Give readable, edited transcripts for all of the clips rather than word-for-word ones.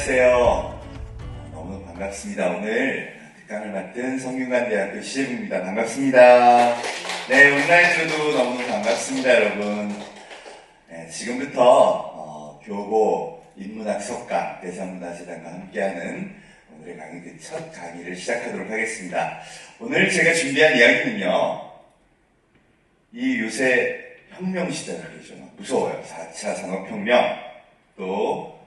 안녕하세요. 너무 반갑습니다. 오늘 특강을 맡은 성균관대학교 시제부입니다. 반갑습니다. 네, 온라인으로도 너무 반갑습니다, 여러분. 네, 지금부터 교보 인문학 석강 대상문화재단과 함께하는 오늘의 강의 그 첫 강의를 시작하도록 하겠습니다. 오늘 제가 준비한 이야기는요, 이 요새 혁명 시대라 그러죠. 무서워요. 4차 산업혁명, 또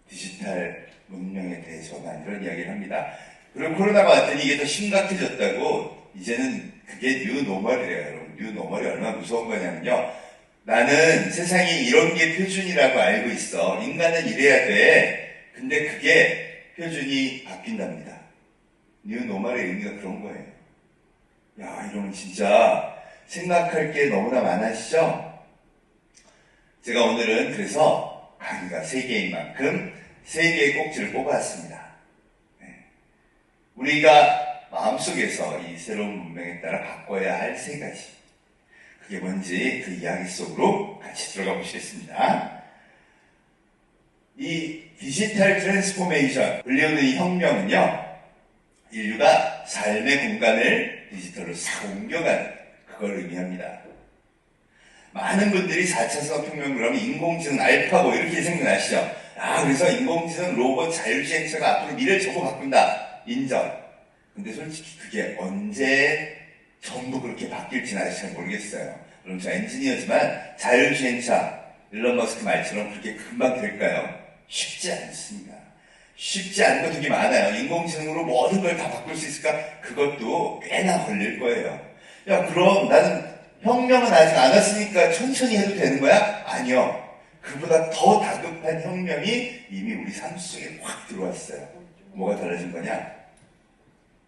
디지털 문명에 대해서만 이런 이야기를 합니다. 그리고 코로나가 왔더니 이게 더 심각해졌다고, 이제는 그게 뉴노멀이래요. 여러분, 뉴노멀이 얼마나 무서운 거냐면요, 나는 세상에 이런 게 표준이라고 알고 있어. 인간은 이래야 돼. 근데 그게 표준이 바뀐답니다. 뉴노멀의 의미가 그런 거예요. 야, 이러면 진짜 생각할 게 너무나 많으시죠? 제가 오늘은 그래서 강의가 3개인 만큼 3개의 꼭지를 뽑아왔습니다. 네. 우리가 마음속에서 이 새로운 문명에 따라 바꿔야 할 3가지. 그게 뭔지 그 이야기 속으로 같이 들어가 보시겠습니다. 이 디지털 트랜스포메이션, 불리우는 이 혁명은요, 인류가 삶의 공간을 디지털로 싹 옮겨간 그걸 의미합니다. 많은 분들이 4차 산업혁명 그러면 인공지능, 알파고 이렇게 생각나시죠? 아, 그래서 인공지능, 로봇, 자율주행차가 앞으로 미래를 전부 바꾼다. 인정. 근데 솔직히 그게 언제 전부 그렇게 바뀔지는 아직 잘 모르겠어요. 그럼 저 엔지니어지만 자율주행차, 일론 머스크 말처럼 그렇게 금방 될까요? 쉽지 않습니다. 쉽지 않은 거 되게 많아요. 인공지능으로 모든 걸 다 바꿀 수 있을까? 그것도 꽤나 걸릴 거예요. 야, 그럼 나는 혁명은 아직 안 왔으니까 천천히 해도 되는 거야? 아니요. 그보다 더 다급한 혁명이 이미 우리 삶 속에 확 들어왔어요. 뭐가 달라진 거냐?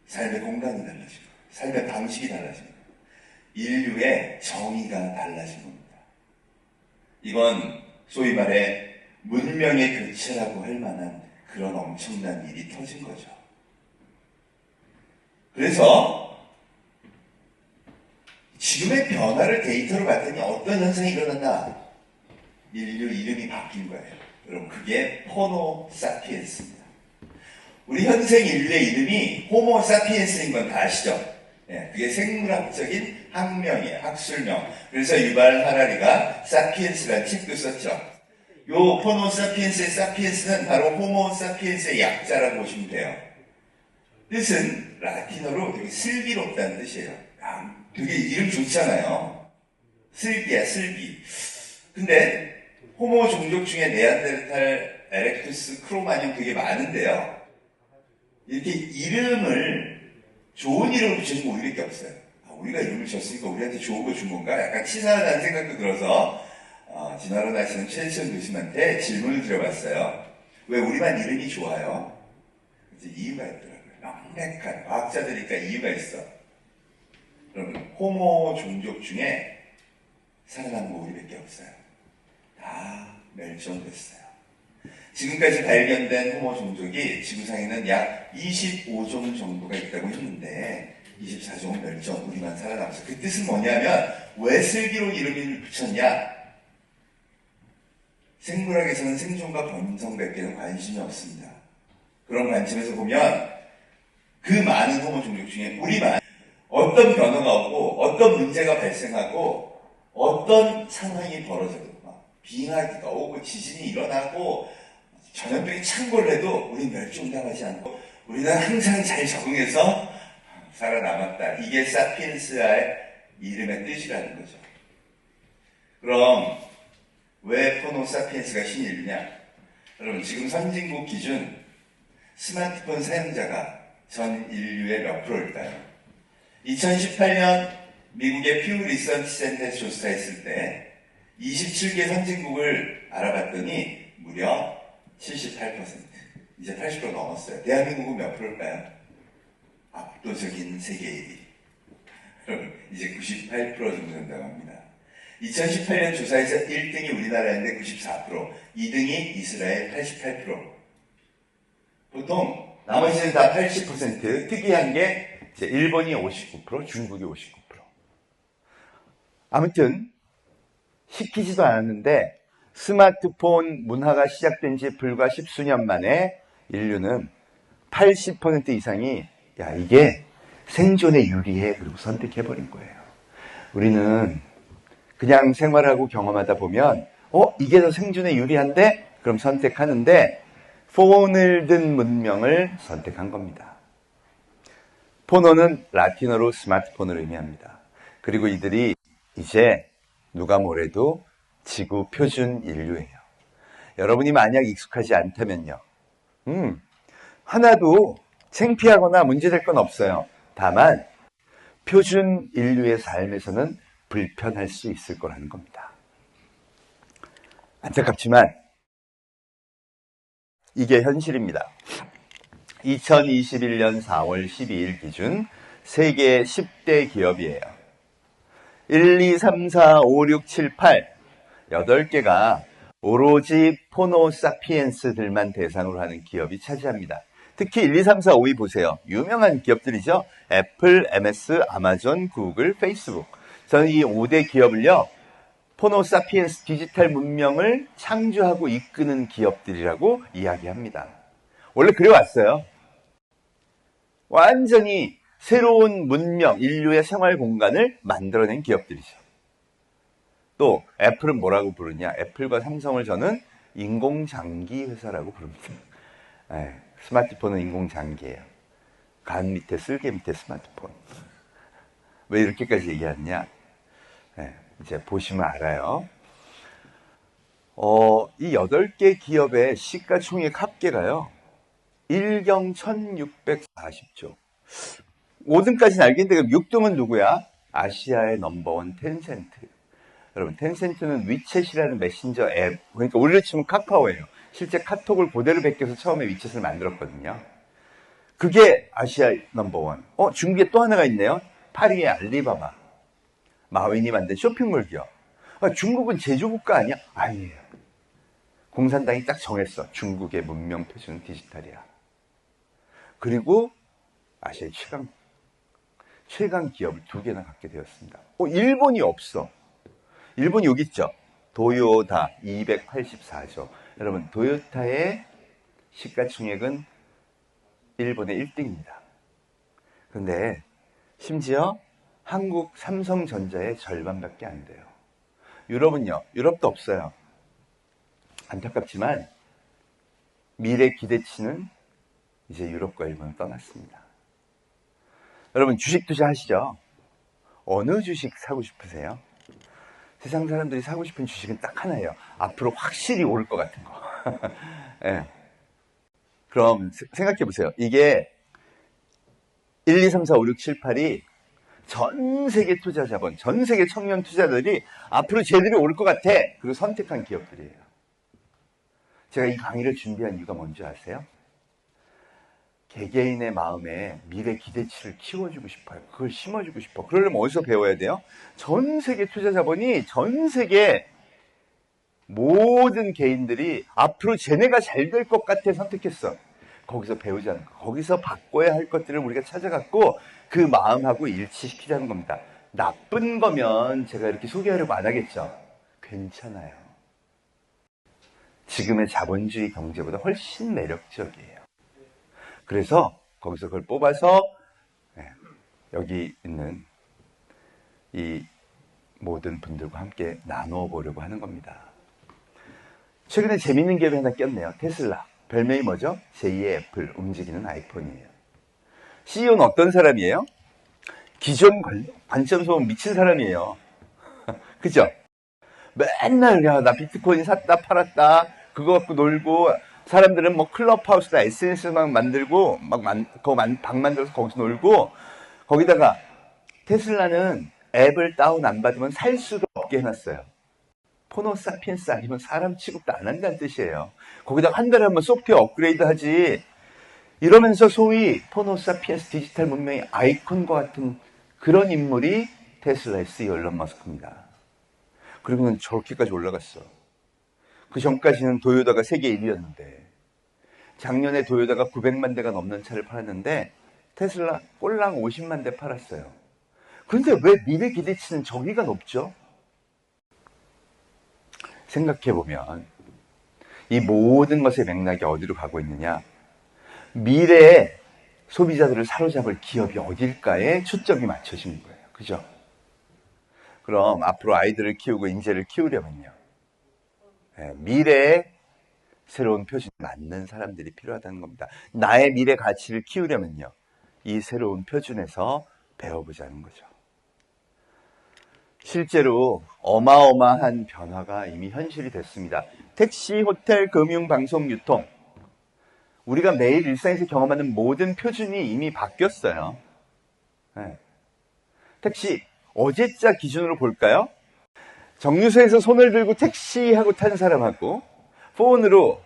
삶의 공간이 달라진 거예요. 삶의 방식이 달라진 거예요. 인류의 정의가 달라진 겁니다. 이건 소위 말해 문명의 교체라고 할 만한 그런 엄청난 일이 터진 거죠. 그래서 지금의 변화를 데이터로 봤더니 어떤 현상이 일어났나? 인류 이름이 바뀐 거예요. 여러분, 그게 호모 사피엔스입니다. 우리 현생 인류의 이름이 호모 사피엔스인 건 다 아시죠? 네, 그게 생물학적인 학명이에요. 학술명. 그래서 유발 하라리가 사피엔스라는 책도 썼죠. 요 호모 사피엔스의 사피엔스는 바로 호모 사피엔스의 약자라고 보시면 돼요. 뜻은 라틴어로 되게 슬기롭다는 뜻이에요. 되게 이름 좋잖아요. 슬기야, 슬기. 근데 호모 종족 중에 네안데르탈, 에렉투스, 크로마뇽 되게 많은데요, 이렇게 이름을 좋은 이름을 붙여준 거 우리밖에 없어요. 우리가 이름을 줬으니까 우리한테 좋은 거 준 건가? 약간 치사하다는 생각도 들어서 진화론 하시는 최지선 교수님한테 질문을 드려봤어요. 왜 우리만 이름이 좋아요? 이제 이유가 있더라고요. 명백한 과학자들이니까 이유가 있어. 여러분, 호모 종족 중에 살아남은 거 우리밖에 없어요. 다 멸종됐어요. 지금까지 발견된 호모 종족이 지구상에는 약 25종 정도가 있다고 했는데 24종은 멸종, 우리만 살아남았어요. 그 뜻은 뭐냐면, 왜 슬기로운 이름을 붙였냐? 생물학에서는 생존과 번성밖에는 관심이 없습니다. 그런 관점에서 보면 그 많은 호모 종족 중에 우리만 어떤 변화가 오고 어떤 문제가 발생하고 어떤 상황이 벌어져도 막 빙하기가 오고 지진이 일어나고 전염병이 창궐을 해도 우리는 멸종당하지 않고 우리는 항상 잘 적응해서 살아남았다. 이게 사피엔스의 이름의 뜻이라는 거죠. 그럼 왜 호모 사피엔스가 신인류냐? 여러분, 지금 선진국 기준 스마트폰 사용자가 전 인류의 몇 프로일까요? 2018년 미국의 퓨 리서치 센터에서 조사했을 때 27개 선진국을 알아봤더니 무려 78%. 이제 80% 넘었어요. 대한민국은 몇 프로일까요? 압도적인 세계 1위. 이제 98% 정도 된다고 합니다. 2018년 조사에서 1등이 우리나라인데 94%, 2등이 이스라엘 88%. 보통 나머지는 다 80%. 특이한 게 일본이 59%, 중국이 59%. 아무튼 시키지도 않았는데 스마트폰 문화가 시작된 지 불과 십수년 만에 인류는 80% 이상이 야 이게 생존에 유리해 그리고 선택해버린 거예요. 우리는 그냥 생활하고 경험하다 보면 이게 더 생존에 유리한데? 그럼 선택하는데 폰을 든 문명을 선택한 겁니다. 포노는 라틴어로 스마트폰을 의미합니다. 그리고 이들이 이제 누가 뭐래도 지구 표준 인류예요. 여러분이 만약 익숙하지 않다면요. 하나도 창피하거나 문제될 건 없어요. 다만 표준 인류의 삶에서는 불편할 수 있을 거라는 겁니다. 안타깝지만 이게 현실입니다. 2021년 4월 12일 기준 세계 10대 기업이에요. 1, 2, 3, 4, 5, 6, 7, 8 8개가 오로지 포노 사피엔스들만 대상으로 하는 기업이 차지합니다. 특히 1, 2, 3, 4, 5위 보세요. 유명한 기업들이죠. 애플, MS, 아마존, 구글, 페이스북. 저는 이 5대 기업을요. 포노 사피엔스 디지털 문명을 창조하고 이끄는 기업들이라고 이야기합니다. 원래 그래왔어요. 완전히 새로운 문명, 인류의 생활 공간을 만들어낸 기업들이죠. 또 애플은 뭐라고 부르냐? 애플과 삼성을 저는 인공장기 회사라고 부릅니다. 스마트폰은 인공장기예요. 간 밑에 쓸개 밑에 스마트폰. 왜 이렇게까지 얘기하느냐? 이제 보시면 알아요. 이 8개 기업의 시가총액 합계가요. 1경 1640조. 5등까지는 알겠는데 그럼 6등은 누구야? 아시아의 넘버원 텐센트. 여러분 텐센트는 위챗이라는 메신저 앱, 그러니까 우리로 치면 카카오예요. 실제 카톡을 그대로 베껴서 처음에 위챗을 만들었거든요. 그게 아시아 넘버원. 중국에 또 하나가 있네요. 파리의 알리바바. 마윈이 만든 쇼핑몰 기업. 중국은 제조국가 아니야? 아니에요. 공산당이 딱 정했어. 중국의 문명 표준은 디지털이야. 그리고 아시아의 최강 기업을 2개나 갖게 되었습니다. 일본이 없어. 일본이 여기 있죠. 도요타 284조. 여러분 도요타의 시가총액은 일본의 1등입니다. 그런데 심지어 한국 삼성전자의 절반밖에 안 돼요. 유럽은요. 유럽도 없어요. 안타깝지만 미래 기대치는 이제 유럽과 일본은 떠났습니다. 여러분 주식 투자하시죠? 어느 주식 사고 싶으세요? 세상 사람들이 사고 싶은 주식은 딱 하나예요. 앞으로 확실히 오를 것 같은 거. 네. 그럼 생각해 보세요. 이게 1, 2, 3, 4, 5, 6, 7, 8이 전 세계 투자 자본, 전 세계 청년 투자들이 앞으로 제대로 오를 것 같아. 그리고 선택한 기업들이에요. 제가 이 강의를 준비한 이유가 뭔지 아세요? 개개인의 마음에 미래 기대치를 키워주고 싶어요. 그걸 심어주고 싶어. 그러려면 어디서 배워야 돼요? 전 세계 투자 자본이 전 세계 모든 개인들이 앞으로 쟤네가 잘 될 것 같아 선택했어. 거기서 배우자는 거. 거기서 바꿔야 할 것들을 우리가 찾아갖고 그 마음하고 일치시키자는 겁니다. 나쁜 거면 제가 이렇게 소개하려고 안 하겠죠. 괜찮아요. 지금의 자본주의 경제보다 훨씬 매력적이에요. 그래서 거기서 그걸 뽑아서 여기 있는 이 모든 분들과 함께 나누어 보려고 하는 겁니다. 최근에 재밌는 기업이 하나 꼈네요. 테슬라. 별명이 뭐죠? 제2의 애플, 움직이는 아이폰이에요. CEO는 어떤 사람이에요? 기존 관점 소음 미친 사람이에요. 그죠? 맨날 나 비트코인 샀다 팔았다 그거 갖고 놀고, 사람들은 뭐 클럽하우스나 SNS만 만들고 방 만들어서 거기서 놀고, 거기다가 테슬라는 앱을 다운 안 받으면 살 수도 없게 해놨어요. 포노 사피엔스 아니면 사람 취급도 안 한다는 뜻이에요. 거기다가 한 달에 한 번 소프트웨어 업그레이드 하지. 이러면서 소위 포노 사피엔스 디지털 문명의 아이콘과 같은 그런 인물이 테슬라의 CEO 일론 머스크입니다. 그리고는 저렇게까지 올라갔어. 그 전까지는 도요타가 세계 1위였는데, 작년에 도요타가 900만 대가 넘는 차를 팔았는데 테슬라 꼴랑 50만 대 팔았어요. 그런데 왜 미래 기대치는 저기가 높죠? 생각해보면 이 모든 것의 맥락이 어디로 가고 있느냐? 미래의 소비자들을 사로잡을 기업이 어딜까에 초점이 맞춰지는 거예요. 그죠? 그럼 앞으로 아이들을 키우고 인재를 키우려면요. 미래의 새로운 표준에 맞는 사람들이 필요하다는 겁니다. 나의 미래 가치를 키우려면요. 이 새로운 표준에서 배워보자는 거죠. 실제로 어마어마한 변화가 이미 현실이 됐습니다. 택시, 호텔, 금융, 방송, 유통. 우리가 매일 일상에서 경험하는 모든 표준이 이미 바뀌었어요. 네. 택시, 어제자 기준으로 볼까요? 정류소에서 손을 들고 택시하고 탄 사람하고 폰으로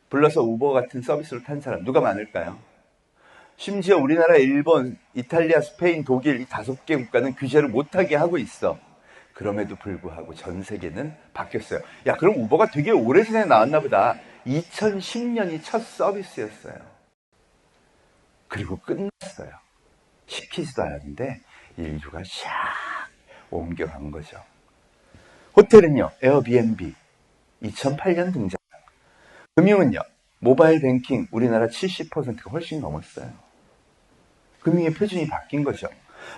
불러서 우버 같은 서비스로 탄 사람 누가 많을까요? 심지어 우리나라, 일본, 이탈리아, 스페인, 독일 이 5개 국가는 규제를 못하게 하고 있어. 그럼에도 불구하고 전 세계는 바뀌었어요. 야, 그럼 우버가 되게 오래전에 나왔나 보다. 2010년이 첫 서비스였어요. 그리고 끝났어요. 시키지도 않았는데 인류가 샥 옮겨간 거죠. 호텔은요, 에어비앤비 2008년 등장. 금융은요, 모바일 뱅킹 우리나라 70%가 훨씬 넘었어요. 금융의 표준이 바뀐 거죠.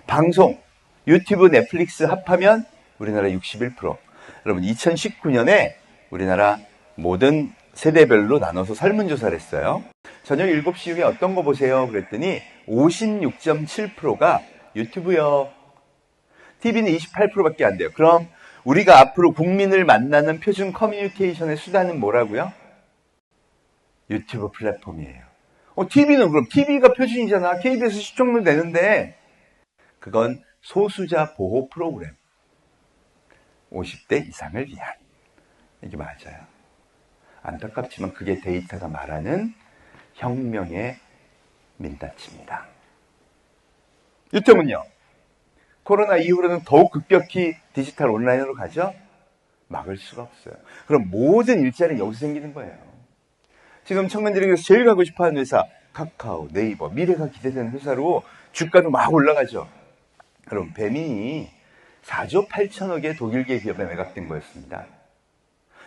방송, 유튜브, 넷플릭스 합하면 우리나라 61%. 여러분 2019년에 우리나라 모든 세대별로 나눠서 설문조사를 했어요. 저녁 7시 중에 어떤 거 보세요? 그랬더니 56.7%가 유튜브요. TV는 28%밖에 안 돼요. 그럼 우리가 앞으로 국민을 만나는 표준 커뮤니케이션의 수단은 뭐라고요? 유튜브 플랫폼이에요. TV는 그럼 TV가 표준이잖아. KBS 시청률 되는데 그건 소수자 보호 프로그램. 50대 이상을 위한. 이게 맞아요. 안타깝지만 그게 데이터가 말하는 혁명의 민낯입니다. 유통은요. 코로나 이후로는 더욱 급격히 디지털 온라인으로 가죠. 막을 수가 없어요. 그럼 모든 일자리는 여기서 생기는 거예요. 지금 청년들에게서 제일 가고 싶어하는 회사 카카오, 네이버, 미래가 기대되는 회사로 주가도 막 올라가죠. 그럼 뱀이 4조 8천억의 독일계 기업에 매각된 거였습니다.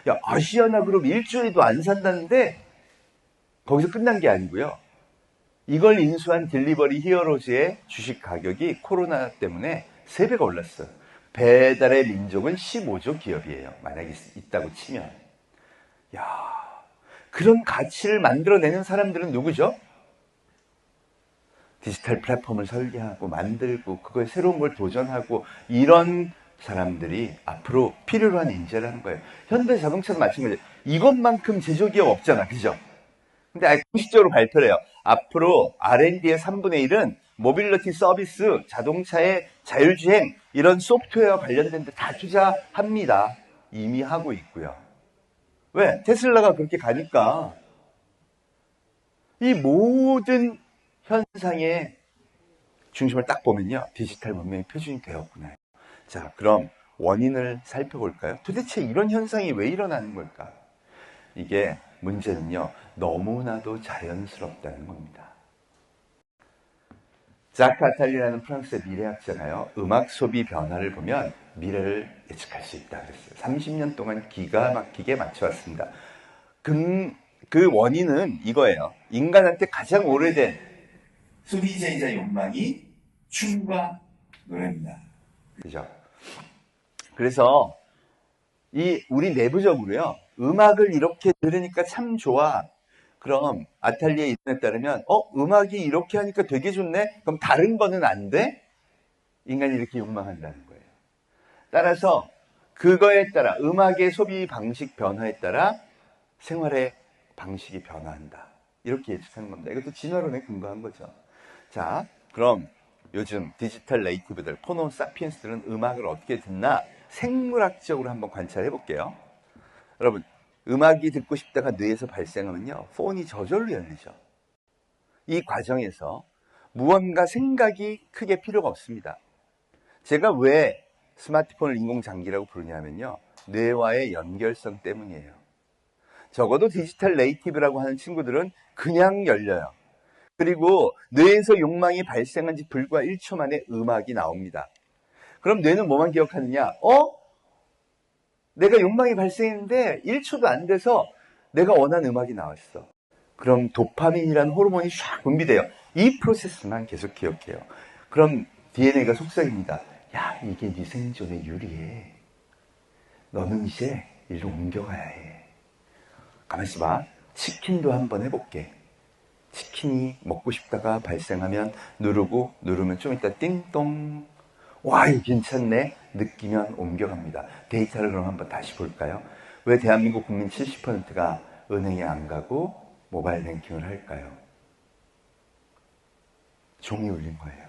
야, 아시아나그룹 일주일도 안 산다는데 거기서 끝난 게 아니고요. 이걸 인수한 딜리버리 히어로즈의 주식 가격이 코로나 때문에 3배가 올랐어요. 배달의 민족은 15조 기업이에요. 만약에 있다고 치면. 야, 그런 가치를 만들어내는 사람들은 누구죠? 디지털 플랫폼을 설계하고 만들고 그거에 새로운 걸 도전하고 이런 사람들이 앞으로 필요로 한 인재라는 거예요. 현대자동차도 마찬가지예요. 이것만큼 제조기업 없잖아. 그죠? 근데 공식적으로 발표를 해요. 앞으로 R&D의 3분의 1은 모빌리티 서비스, 자동차의 자율주행 이런 소프트웨어와 관련된 데 다 투자합니다. 이미 하고 있고요. 왜? 테슬라가 그렇게 가니까 이 모든 현상의 중심을 딱 보면요. 디지털 문명의 표준이 되었구나. 자, 그럼 원인을 살펴볼까요? 도대체 이런 현상이 왜 일어나는 걸까? 이게 문제는요. 너무나도 자연스럽다는 겁니다. 자크 아탈리라는 프랑스의 미래학자가요. 음악 소비 변화를 보면 미래를 예측할 수 있다 그랬어요. 30년 동안 기가 막히게 맞춰왔습니다. 그 원인은 이거예요. 인간한테 가장 오래된 소비자이자 욕망이 춤과 노래입니다. 그죠? 그래서 우리 내부적으로요. 음악을 이렇게 들으니까 참 좋아. 그럼 아탈리의 이론에 따르면 음악이 이렇게 하니까 되게 좋네? 그럼 다른 거는 안 돼? 인간이 이렇게 욕망한다는 거예요. 따라서 그거에 따라 음악의 소비 방식 변화에 따라 생활의 방식이 변화한다. 이렇게 예측하는 겁니다. 이것도 진화론에 근거한 거죠. 자, 그럼 요즘 디지털 네이티브들, 호모 사피엔스들은 음악을 어떻게 듣나 생물학적으로 한번 관찰해 볼게요. 여러분, 음악이 듣고 싶다가 뇌에서 발생하면요. 폰이 저절로 열리죠. 이 과정에서 무언가 생각이 크게 필요가 없습니다. 제가 왜 스마트폰을 인공장기라고 부르냐면요. 뇌와의 연결성 때문이에요. 적어도 디지털 네이티브라고 하는 친구들은 그냥 열려요. 그리고 뇌에서 욕망이 발생한 지 불과 1초 만에 음악이 나옵니다. 그럼 뇌는 뭐만 기억하느냐? 내가 욕망이 발생했는데 1초도 안 돼서 내가 원하는 음악이 나왔어. 그럼 도파민이라는 호르몬이 샥 분비돼요. 이 프로세스만 계속 기억해요. 그럼 DNA가 속삭입니다. 야, 이게 네 생존에 유리해. 너는 이제 일로 옮겨가야 해. 가만히 있어봐. 치킨도 한번 해볼게. 치킨이 먹고 싶다가 발생하면 누르면 좀 이따 띵동. 와, 이거 괜찮네. 느끼면 옮겨갑니다. 데이터를 그럼 한번 다시 볼까요? 왜 대한민국 국민 70%가 은행에 안 가고 모바일 뱅킹을 할까요? 종이 울린 거예요.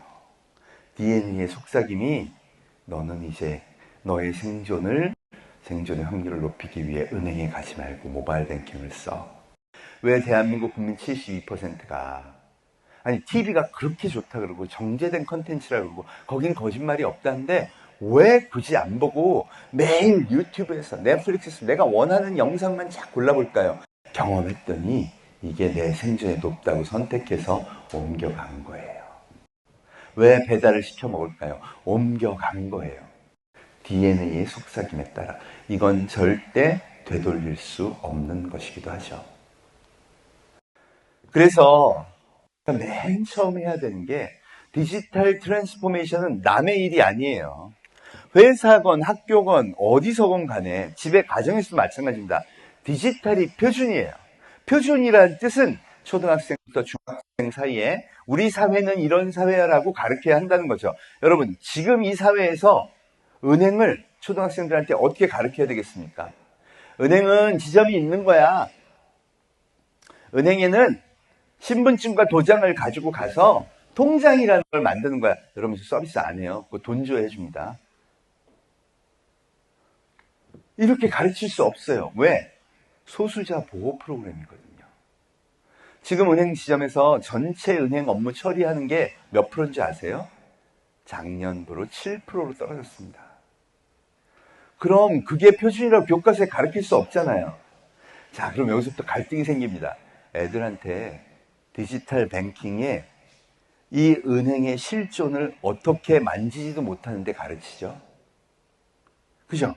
DNA의 속삭임이 너는 이제 너의 생존의 확률을 높이기 위해 은행에 가지 말고 모바일 뱅킹을 써. 왜 대한민국 국민 72%가 아니 TV가 그렇게 좋다 그러고 정제된 컨텐츠라 그러고 거긴 거짓말이 없다는데 왜 굳이 안 보고 매일 유튜브에서 넷플릭스에서 내가 원하는 영상만 쫙 골라볼까요? 경험했더니 이게 내 생존에 높다고 선택해서 옮겨간 거예요. 왜 배달을 시켜 먹을까요? 옮겨간 거예요. DNA의 속삭임에 따라. 이건 절대 되돌릴 수 없는 것이기도 하죠. 그래서 맨 처음 해야 되는 게 디지털 트랜스포메이션은 남의 일이 아니에요. 회사건 학교건 어디서건 간에 집에 가정에서도 마찬가지입니다. 디지털이 표준이에요. 표준이라는 뜻은 초등학생부터 중학생 사이에 우리 사회는 이런 사회라고 가르쳐야 한다는 거죠. 여러분, 지금 이 사회에서 은행을 초등학생들한테 어떻게 가르쳐야 되겠습니까? 은행은 지점이 있는 거야. 은행에는 신분증과 도장을 가지고 가서 통장이라는 걸 만드는 거야. 여러분, 서비스 안 해요. 그거 돈 줘야 해줍니다. 이렇게 가르칠 수 없어요. 왜? 소수자 보호 프로그램이거든요. 지금 은행 지점에서 전체 은행 업무 처리하는 게 몇 프로인지 아세요? 작년부로 7%로 떨어졌습니다. 그럼 그게 표준이라고 교과서에 가르칠 수 없잖아요. 자, 그럼 여기서부터 갈등이 생깁니다. 애들한테 디지털 뱅킹에 이 은행의 실존을 어떻게 만지지도 못하는데 가르치죠? 그죠?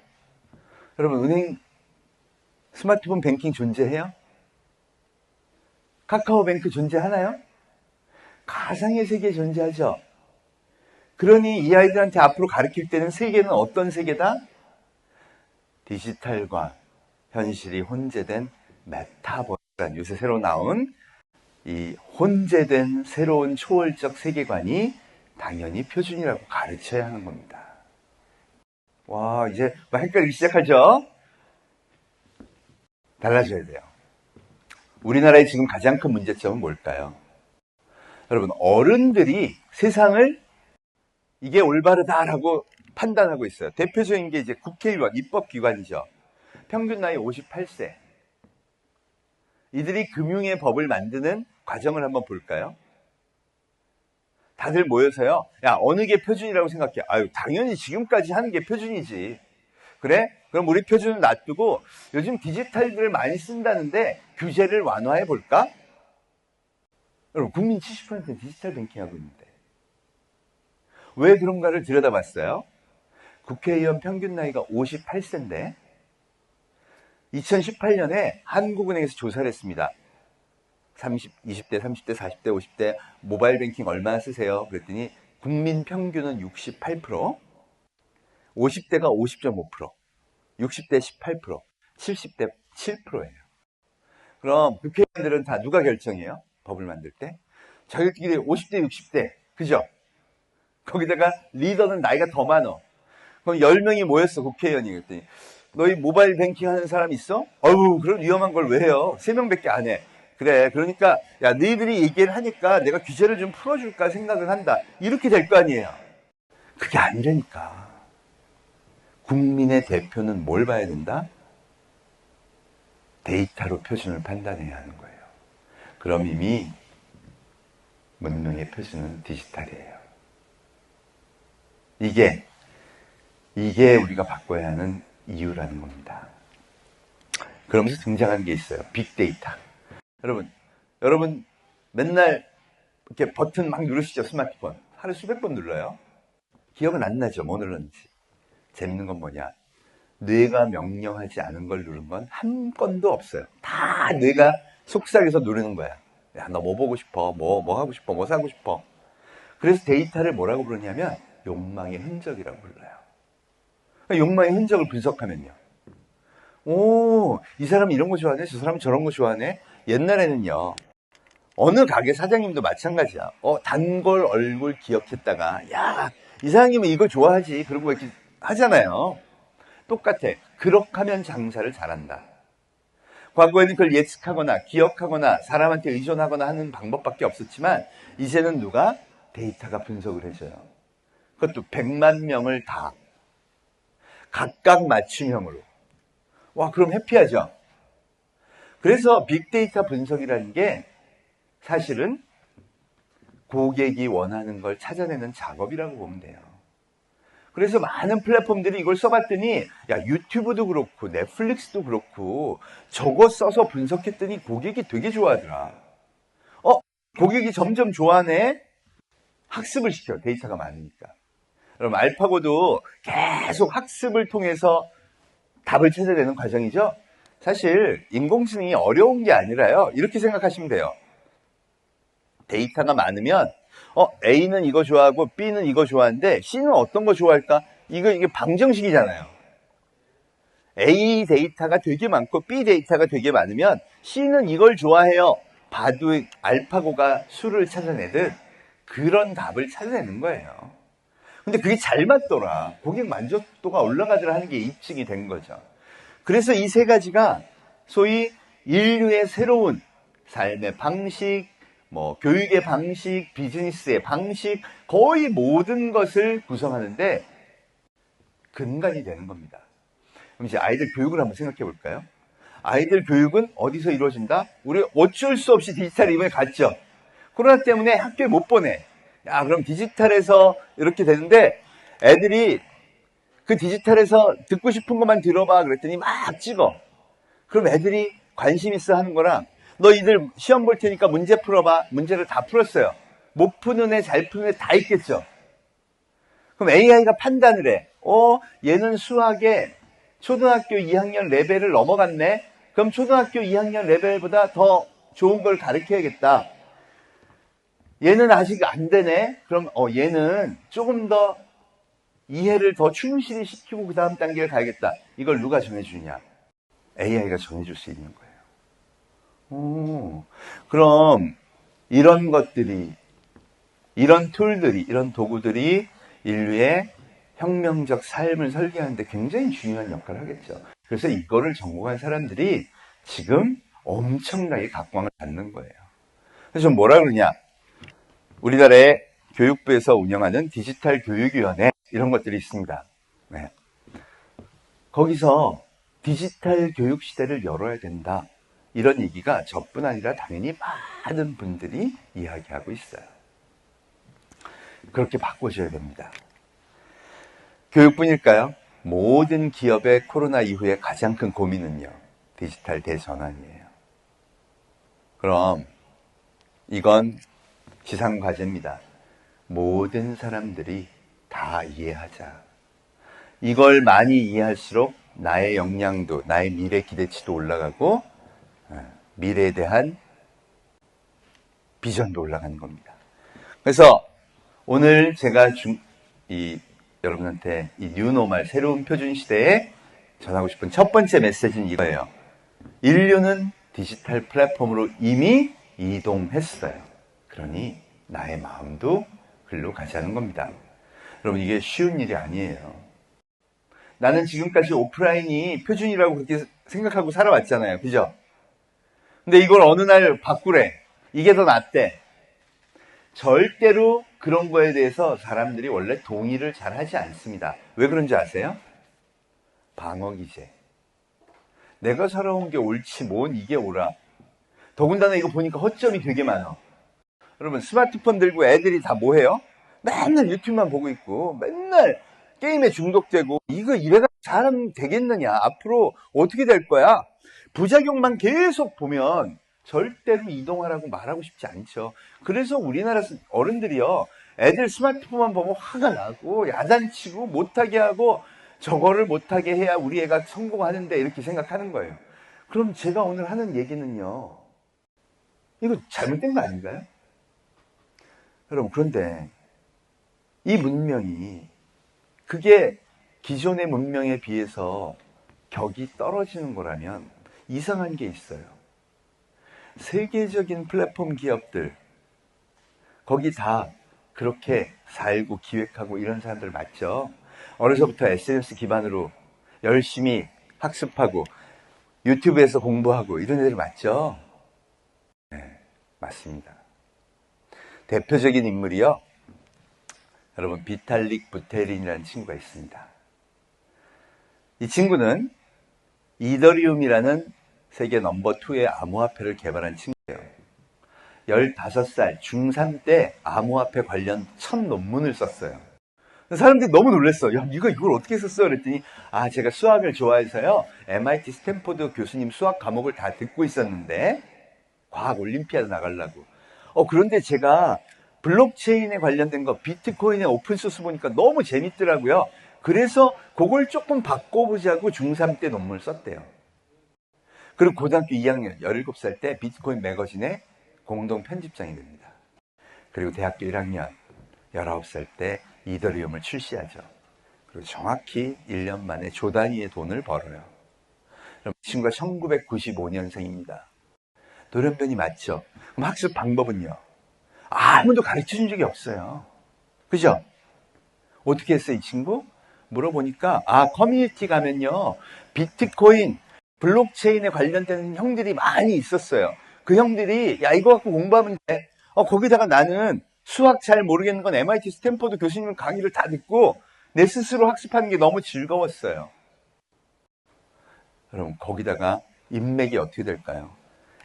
여러분, 은행 스마트폰 뱅킹 존재해요? 카카오뱅크 존재하나요? 가상의 세계 존재하죠? 그러니 이 아이들한테 앞으로 가르칠 때는 세계는 어떤 세계다? 디지털과 현실이 혼재된 메타버스라는 요새 새로 나온 이 혼재된 새로운 초월적 세계관이 당연히 표준이라고 가르쳐야 하는 겁니다. 와, 이제 막 헷갈리기 시작하죠? 달라져야 돼요. 우리나라의 지금 가장 큰 문제점은 뭘까요? 여러분, 어른들이 세상을 이게 올바르다라고 판단하고 있어요. 대표적인 게 이제 국회의원, 입법기관이죠. 평균 나이 58세. 이들이 금융의 법을 만드는 과정을 한번 볼까요? 다들 모여서요. 야, 어느 게 표준이라고 생각해? 아유, 당연히 지금까지 하는 게 표준이지. 그래? 그럼 우리 표준을 놔두고 요즘 디지털들을 많이 쓴다는데 규제를 완화해 볼까? 여러분, 국민 70%는 디지털 뱅킹하고 있는데. 왜 그런가를 들여다봤어요. 국회의원 평균 나이가 58세인데 2018년에 한국은행에서 조사를 했습니다. 20대, 30대, 40대, 50대 모바일 뱅킹 얼마나 쓰세요? 그랬더니 국민 평균은 68%, 50대가 50.5%, 60대 18%, 70대 7%예요. 그럼 국회의원들은 다 누가 결정해요? 법을 만들 때? 자기들끼리 50대, 60대, 그죠? 거기다가 리더는 나이가 더 많어. 그럼 10명이 모였어, 국회의원이. 그랬더니 너희 모바일 뱅킹 하는 사람 있어? 어우, 그런 위험한 걸 왜 해요? 3명밖에 안 해. 그래, 그러니까 야, 너희들이 얘기를 하니까 내가 규제를 좀 풀어줄까 생각을 한다. 이렇게 될 거 아니에요. 그게 아니라니까. 국민의 대표는 뭘 봐야 된다? 데이터로 표준을 판단해야 하는 거예요. 그럼 이미 문명의 표준은 디지털이에요. 이게 우리가 바꿔야 하는 이유라는 겁니다. 그러면서 등장하는 게 있어요. 빅데이터. 여러분 맨날 이렇게 버튼 막 누르시죠, 스마트폰. 하루 수백 번 눌러요. 기억은 안 나죠, 뭐 눌렀는지. 재밌는 건 뭐냐? 뇌가 명령하지 않은 걸 누른 건 한 건도 없어요. 다 뇌가 속삭여서 누르는 거야. 야, 너 뭐 보고 싶어? 뭐 하고 싶어? 뭐 사고 싶어? 그래서 데이터를 뭐라고 부르냐면 욕망의 흔적이라고 불러요. 그러니까 욕망의 흔적을 분석하면요. 오, 이 사람은 이런 거 좋아하네? 저 사람은 저런 거 좋아하네? 옛날에는요. 어느 가게 사장님도 마찬가지야. 단골 얼굴 기억했다가 야, 이 사장님은 이거 좋아하지. 그러고 이렇게 하잖아요. 똑같아. 그렇게 하면 장사를 잘한다. 과거에는 그걸 예측하거나 기억하거나 사람한테 의존하거나 하는 방법밖에 없었지만 이제는 누가? 데이터가 분석을 해줘요. 그것도 100만 명을 다 각각 맞춤형으로. 와, 그럼 해피하죠? 그래서 빅데이터 분석이라는 게 사실은 고객이 원하는 걸 찾아내는 작업이라고 보면 돼요. 그래서 많은 플랫폼들이 이걸 써봤더니 야, 유튜브도 그렇고 넷플릭스도 그렇고 저거 써서 분석했더니 고객이 되게 좋아하더라. 고객이 점점 좋아하네? 학습을 시켜. 데이터가 많으니까. 그럼 알파고도 계속 학습을 통해서 답을 찾아내는 과정이죠. 사실 인공지능이 어려운 게 아니라요. 이렇게 생각하시면 돼요. 데이터가 많으면 A는 이거 좋아하고 B는 이거 좋아하는데 C는 어떤 거 좋아할까? 이게 방정식이잖아요. A 데이터가 되게 많고 B 데이터가 되게 많으면 C는 이걸 좋아해요. 봐도 알파고가 수를 찾아내듯 그런 답을 찾아내는 거예요. 근데 그게 잘 맞더라. 고객 만족도가 올라가더라 하는 게 입증이 된 거죠. 그래서 이 세 가지가 소위 인류의 새로운 삶의 방식, 교육의 방식, 비즈니스의 방식, 거의 모든 것을 구성하는데 근간이 되는 겁니다. 그럼 이제 아이들 교육을 한번 생각해 볼까요? 아이들 교육은 어디서 이루어진다? 우리 어쩔 수 없이 디지털 이번에 갔죠. 코로나 때문에 학교에 못 보내. 야, 그럼 디지털에서 이렇게 되는데 애들이 그 디지털에서 듣고 싶은 것만 들어봐 그랬더니 막 찍어. 그럼 애들이 관심 있어 하는 거랑 너 이들 시험 볼 테니까 문제 풀어봐. 문제를 다 풀었어요. 못 푸는 애, 잘 푸는 애 다 있겠죠. 그럼 AI가 판단을 해. 얘는 수학에 초등학교 2학년 레벨을 넘어갔네. 그럼 초등학교 2학년 레벨보다 더 좋은 걸 가르쳐야겠다. 얘는 아직 안 되네. 그럼 얘는 조금 더 이해를 더 충실히 시키고 그 다음 단계를 가야겠다. 이걸 누가 정해주냐? AI가 정해줄 수 있는 거예요. 그럼 이런 것들이, 이런 툴들이, 이런 도구들이 인류의 혁명적 삶을 설계하는데 굉장히 중요한 역할을 하겠죠. 그래서 이거를 전공한 사람들이 지금 엄청나게 각광을 받는 거예요. 그래서 뭐라 그러냐? 우리나라의 교육부에서 운영하는 디지털 교육위원회 이런 것들이 있습니다. 네. 거기서 디지털 교육 시대를 열어야 된다. 이런 얘기가 저뿐 아니라 당연히 많은 분들이 이야기하고 있어요. 그렇게 바꿔줘야 됩니다. 교육뿐일까요? 모든 기업의 코로나 이후에 가장 큰 고민은요. 디지털 대전환이에요. 그럼 이건 지상과제입니다. 모든 사람들이 다 이해하자. 이걸 많이 이해할수록 나의 역량도, 나의 미래 기대치도 올라가고 미래에 대한 비전도 올라가는 겁니다. 그래서 오늘 제가 여러분한테 이 뉴노멀, 새로운 표준 시대에 전하고 싶은 첫 번째 메시지는 이거예요. 인류는 디지털 플랫폼으로 이미 이동했어요. 그러니 나의 마음도 글로 가자는 겁니다. 여러분, 이게 쉬운 일이 아니에요. 나는 지금까지 오프라인이 표준이라고 그렇게 생각하고 살아왔잖아요. 그죠? 근데 이걸 어느 날 바꾸래. 이게 더 낫대. 절대로 그런 거에 대해서 사람들이 원래 동의를 잘 하지 않습니다. 왜 그런지 아세요? 방어기제. 내가 살아온 게 옳지, 뭔 이게 옳아. 더군다나 이거 보니까 허점이 되게 많아. 여러분, 스마트폰 들고 애들이 다 뭐 해요? 맨날 유튜브만 보고 있고, 맨날 게임에 중독되고, 이거 이래가 사람 되겠느냐? 앞으로 어떻게 될 거야? 부작용만 계속 보면 절대로 이동하라고 말하고 싶지 않죠. 그래서 우리나라 어른들이요, 애들 스마트폰만 보면 화가 나고, 야단치고, 못하게 하고, 저거를 못하게 해야 우리 애가 성공하는데 이렇게 생각하는 거예요. 그럼 제가 오늘 하는 얘기는요, 이거 잘못된 거 아닌가요? 여러분, 그런데 이 문명이 그게 기존의 문명에 비해서 격이 떨어지는 거라면 이상한 게 있어요. 세계적인 플랫폼 기업들, 거기 다 그렇게 살고 기획하고 이런 사람들 맞죠? 어려서부터 SNS 기반으로 열심히 학습하고 유튜브에서 공부하고 이런 애들 맞죠? 네, 맞습니다. 대표적인 인물이요, 여러분, 비탈릭 부테린이라는 친구가 있습니다. 이 친구는 이더리움이라는 세계 넘버2의 암호화폐를 개발한 친구예요. 15살 중3 때 암호화폐 관련 첫 논문을 썼어요. 사람들이 너무 놀랐어. 야, 네가 이걸 어떻게 썼어? 그랬더니, 제가 수학을 좋아해서요, MIT 스탠포드 교수님 수학 과목을 다 듣고 있었는데 과학 올림피아드 나가려고. 그런데 제가 블록체인에 관련된 거, 비트코인의 오픈소스 보니까 너무 재밌더라고요. 그래서 그걸 조금 바꿔보자고 중3 때 논문을 썼대요. 그리고 고등학교 2학년 17살 때 비트코인 매거진의 공동 편집장이 됩니다. 그리고 대학교 1학년 19살 때 이더리움을 출시하죠. 그리고 정확히 1년 만에 조 단위의 돈을 벌어요. 그럼 이 친구가 1995년생입니다. 돌연변이 맞죠? 그럼 학습 방법은요? 아무도 가르쳐준 적이 없어요. 그죠? 어떻게 했어요, 이 친구? 물어보니까, 커뮤니티 가면요, 비트코인, 블록체인에 관련된 형들이 많이 있었어요. 그 형들이, 야, 이거 갖고 공부하면 돼. 거기다가 나는 수학 잘 모르겠는 건 MIT 스탠포드 교수님 강의를 다 듣고 내 스스로 학습하는 게 너무 즐거웠어요. 여러분, 거기다가 인맥이 어떻게 될까요?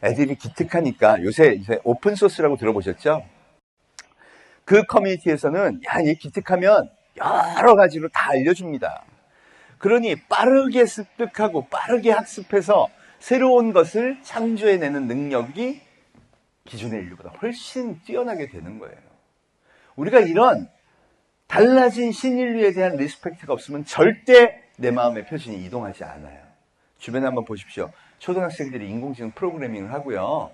애들이 기특하니까 요새 오픈소스라고 들어보셨죠? 그 커뮤니티에서는, 야, 얘 기특하면 여러 가지로 다 알려줍니다. 그러니 빠르게 습득하고 빠르게 학습해서 새로운 것을 창조해내는 능력이 기존의 인류보다 훨씬 뛰어나게 되는 거예요. 우리가 이런 달라진 신인류에 대한 리스펙트가 없으면 절대 내 마음의 표준이 이동하지 않아요. 주변에 한번 보십시오. 초등학생들이 인공지능 프로그래밍을 하고요,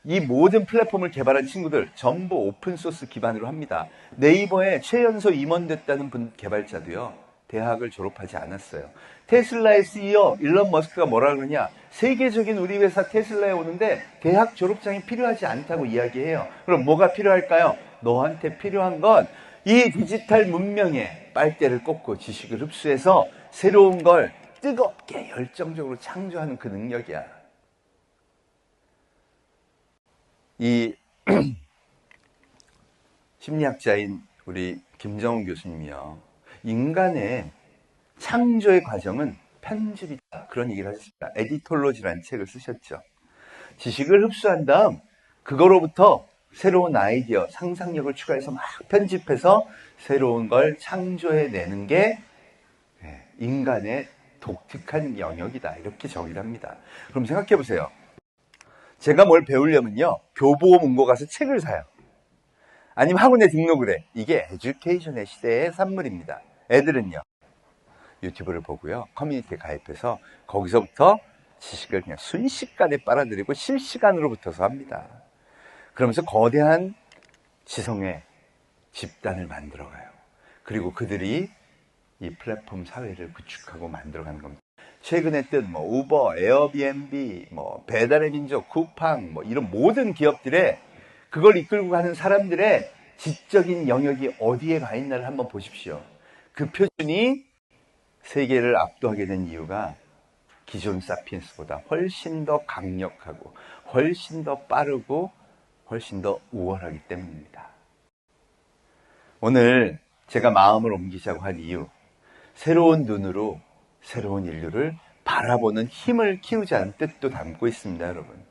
이 모든 플랫폼을 개발한 친구들 전부 오픈소스 기반으로 합니다. 네이버에 최연소 임원됐다는 분 개발자도요, 대학을 졸업하지 않았어요. 테슬라의 CEO 일론 머스크가 뭐라 그러냐, 세계적인 우리 회사 테슬라에 오는데 대학 졸업장이 필요하지 않다고 이야기해요. 그럼 뭐가 필요할까요? 너한테 필요한 건 이 디지털 문명에 빨대를 꽂고 지식을 흡수해서 새로운 걸 뜨겁게 열정적으로 창조하는 그 능력이야. 이 심리학자인 우리 김정은 교수님이요, 인간의 창조의 과정은 편집이다, 그런 얘기를 하셨습니다. 에디톨로지라는 책을 쓰셨죠. 지식을 흡수한 다음 그거로부터 새로운 아이디어, 상상력을 추가해서 막 편집해서 새로운 걸 창조해내는 게 인간의 독특한 영역이다, 이렇게 정의를 합니다. 그럼 생각해 보세요. 제가 뭘 배우려면요, 교보문고 가서 책을 사요. 아니면 학원에 등록을 해. 이게 에듀케이션의 시대의 산물입니다. 애들은요, 유튜브를 보고요, 커뮤니티에 가입해서 거기서부터 지식을 그냥 순식간에 빨아들이고 실시간으로 붙어서 합니다. 그러면서 거대한 지성의 집단을 만들어가요. 그리고 그들이 이 플랫폼 사회를 구축하고 만들어가는 겁니다. 최근에 뜬 우버, 에어비앤비, 배달의 민족, 쿠팡, 이런 모든 기업들의 그걸 이끌고 가는 사람들의 지적인 영역이 어디에 가 있나를 한번 보십시오. 그 표준이 세계를 압도하게 된 이유가 기존 사피엔스보다 훨씬 더 강력하고 훨씬 더 빠르고 훨씬 더 우월하기 때문입니다. 오늘 제가 마음을 옮기자고 한 이유, 새로운 눈으로 새로운 인류를 바라보는 힘을 키우자는 뜻도 담고 있습니다, 여러분.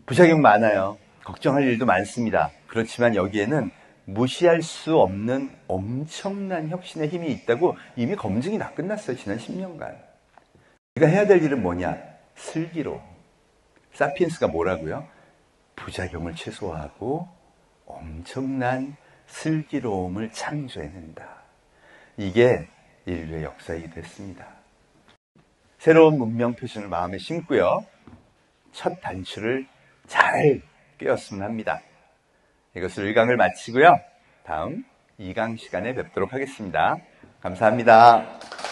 부작용 많아요. 걱정할 일도 많습니다. 그렇지만 여기에는 무시할 수 없는 엄청난 혁신의 힘이 있다고 이미 검증이 다 끝났어요, 지난 10년간. 우리가 해야 될 일은 뭐냐? 슬기로움. 사피엔스가 뭐라고요? 부작용을 최소화하고 엄청난 슬기로움을 창조해낸다. 이게 인류의 역사이기도 했습니다. 새로운 문명 표준을 마음에 심고요. 첫 단추를 잘 꿰었으면 합니다. 이것으로 1강을 마치고요. 다음 2강 시간에 뵙도록 하겠습니다. 감사합니다.